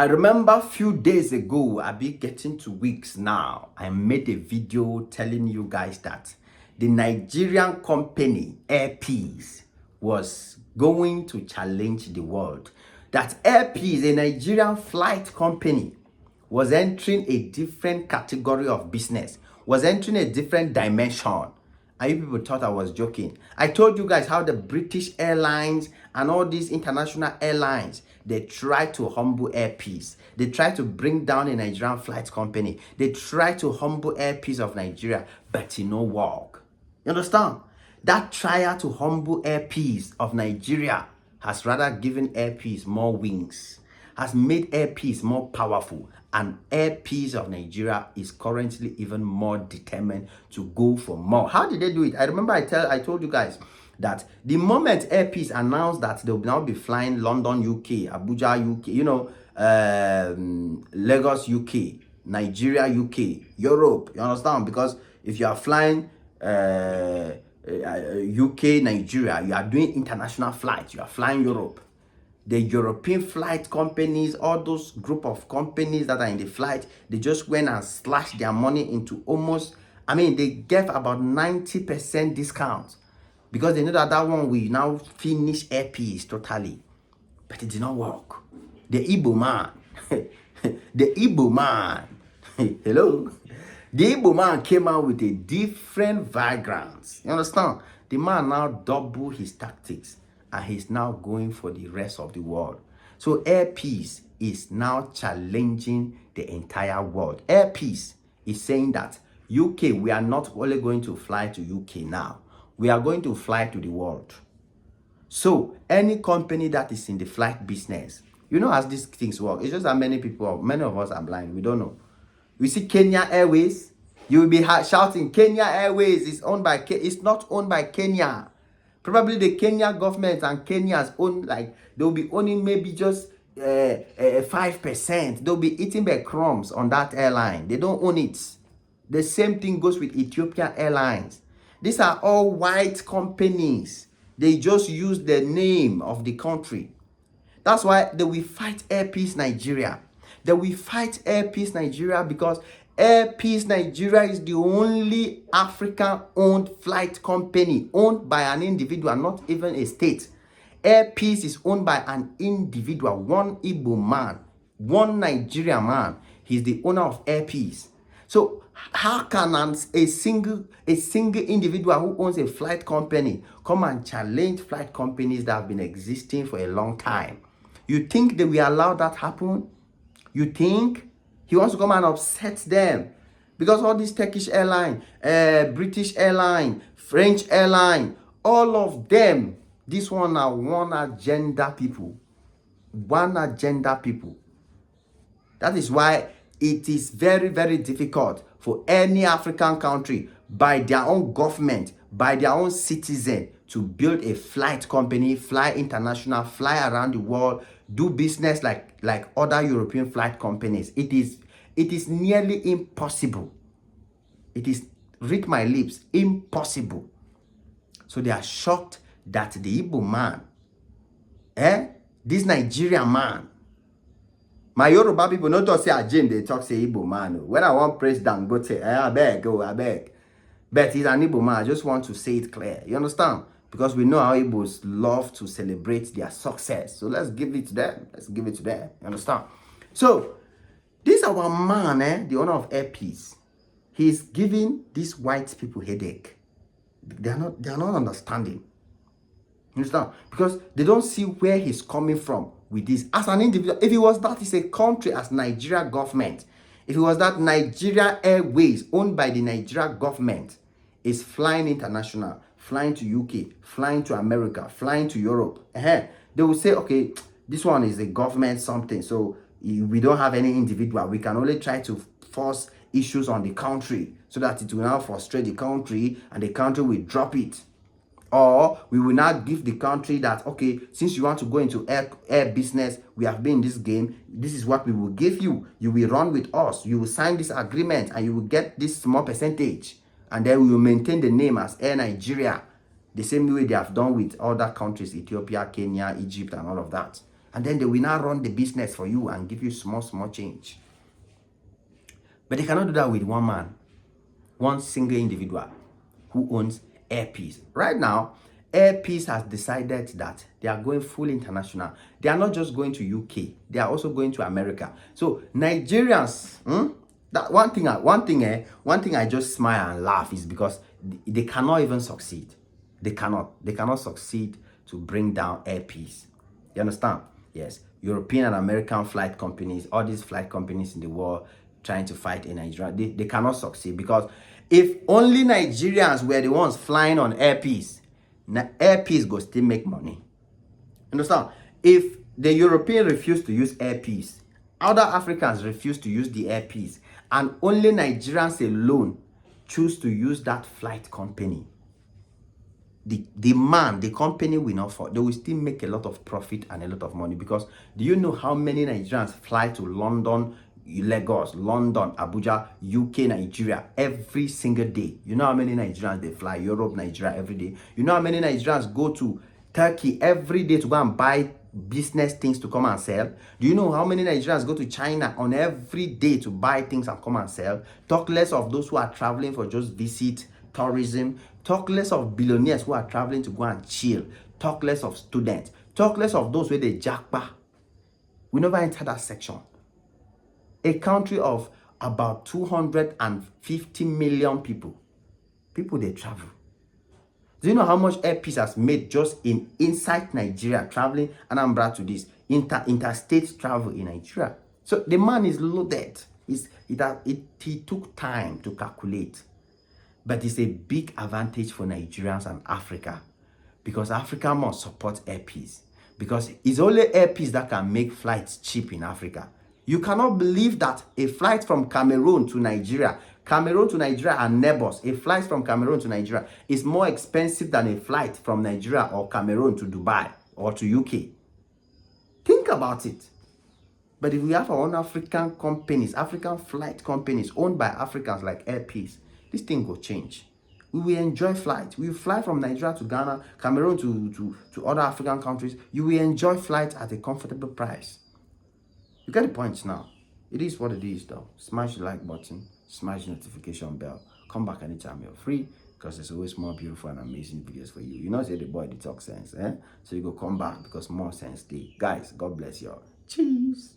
I remember a few days ago, I be getting to weeks now, I made a video telling you guys that the Nigerian company Air Peace was going to challenge the world. That Air Peace, a Nigerian flight company, was entering a different category of business, was entering a different dimension. And you people thought I was joking. I told you guys how the British Airlines and all these international airlines, they try to humble Air Peace. They try to bring down a Nigerian flight company. They try to humble Air Peace of Nigeria, but it no work. You understand? That trial to humble Air Peace of Nigeria has rather given Air Peace more wings, has made Air Peace more powerful, and Air Peace of Nigeria is currently even more determined to go for more. How did they do it? I remember I told you guys that the moment Air Peace announced that they will now be flying London, UK, Abuja, UK, Lagos, UK, Nigeria, UK, Europe, you understand? Because if you are flying UK, Nigeria, you are doing international flights, you are flying Europe. The European flight companies, all those group of companies that are in the flight, they just went and slashed their money into almost, they gave about 90% discount because they know that one will now finish Air Peace totally. But it did not work. The Igbo man, the Igbo man, hello? The Igbo man came out with a different vagrants. You understand? The man now doubled his tactics and he's now going for the rest of the world. So Air Peace is now challenging the entire world. Air Peace is saying that UK, we are not only going to fly to UK now, we are going to fly to the world. So any company that is in the flight business, you know as these things work. It's just that many of us are blind. We don't know. You see Kenya Airways, you will be shouting, Kenya Airways is owned by, it's not owned by Kenya. Probably the Kenya government and Kenya's own, like, they'll be owning maybe just 5%. They'll be eating the crumbs on that airline. They don't own it. The same thing goes with Ethiopian Airlines. These are all white companies. They just use the name of the country. That's why they will fight Air Peace Nigeria. They will fight Air Peace Nigeria because Air Peace Nigeria is the only African-owned flight company owned by an individual, not even a state. Air Peace is owned by an individual, one Igbo man, one Nigerian man. He's the owner of Air Peace. So how can a single individual who owns a flight company come and challenge flight companies that have been existing for a long time? You think they will allow that happen? You think? He wants to come and upset them. Because all these Turkish airline, British airline, French airline, all of them, this one are one agenda people. One agenda people. That is why it is very, very difficult for any African country, by their own government, by their own citizen, to build a flight company, fly international, fly around the world, do business like other European flight companies. It is nearly impossible. It is, read my lips, impossible. So they are shocked that the Igbo man, this Nigerian man, my Yoruba people not to say Jim, they talk say Igbo man. When I want praise Dangote, I beg. But he's an Igbo man. I just want to say it clear. You understand? Because we know how Igbos love to celebrate their success. So let's give it to them. You understand? So this our man, the owner of Air Peace, he's giving these white people headache. They are not understanding. You understand? Because they don't see where he's coming from with this. As an individual, if it was that is a country as Nigeria government, if it was that Nigeria Airways owned by the Nigeria government is flying international, flying to UK, flying to America, flying to Europe, they will say, okay, this one is a government something, so we don't have any individual. We can only try to force issues on the country so that it will now frustrate the country and the country will drop it. Or we will not give the country that, okay, since you want to go into air business, we have been in this game, this is what we will give you. You will run with us. You will sign this agreement and you will get this small percentage. And then we will maintain the name as Air Nigeria. The same way they have done with other countries, Ethiopia, Kenya, Egypt, and all of that. And then they will now run the business for you and give you small, small change. But they cannot do that with one man, one single individual who owns Air Peace. Right now, Air Peace has decided that they are going full international. They are not just going to UK, they are also going to America. So Nigerians, that one thing I just smile and laugh is because they cannot even succeed. They cannot succeed to bring down Air Peace. You understand? Yes. European and American flight companies, all these flight companies in the world trying to fight in Nigeria, they cannot succeed, because if only Nigerians were the ones flying on Air Peace, Air Peace go still make money. Understand? If the European refuse to use Air Peace, other Africans refuse to use the Air Peace, and only Nigerians alone choose to use that flight company, the company will not fall. They will still make a lot of profit and a lot of money. Because do you know how many Nigerians fly to London, Lagos, London, Abuja, UK, Nigeria every single day? You know how many Nigerians they fly Europe, Nigeria every day? You know how many Nigerians go to Turkey every day to go and buy business things to come and sell? Do you know how many Nigerians go to China on every day to buy things and come and sell? Talk less of those who are traveling for just visit, tourism. Talk less of billionaires who are traveling to go and chill. Talk less of students. Talk less of those where they jackpot. We never enter that section. A country of about 250 million people they travel. Do you know how much Air Peace has made just inside Nigeria, traveling Anambra to this interstate travel in Nigeria? So the man is loaded. He took time to calculate. But it's a big advantage for Nigerians and Africa, because Africa must support Air Peace, because it's only Air Peace that can make flights cheap in Africa. You cannot believe that a flight from Cameroon to Nigeria are neighbors. A flight from Cameroon to Nigeria is more expensive than a flight from Nigeria or Cameroon to Dubai or to UK. Think about it. But if we have our own African companies, African flight companies owned by Africans like Air Peace, this thing will change. We will enjoy flight. We will fly from Nigeria to Ghana, Cameroon to other African countries. You will enjoy flight at a comfortable price. You get the point now. It is what it is though. Smash the like button, smash the notification bell. Come back anytime you're free, because there's always more beautiful and amazing videos for you. You know, say the boy, the talk sense, eh? So you go come back because more sense day. Guys, God bless you all. Cheers.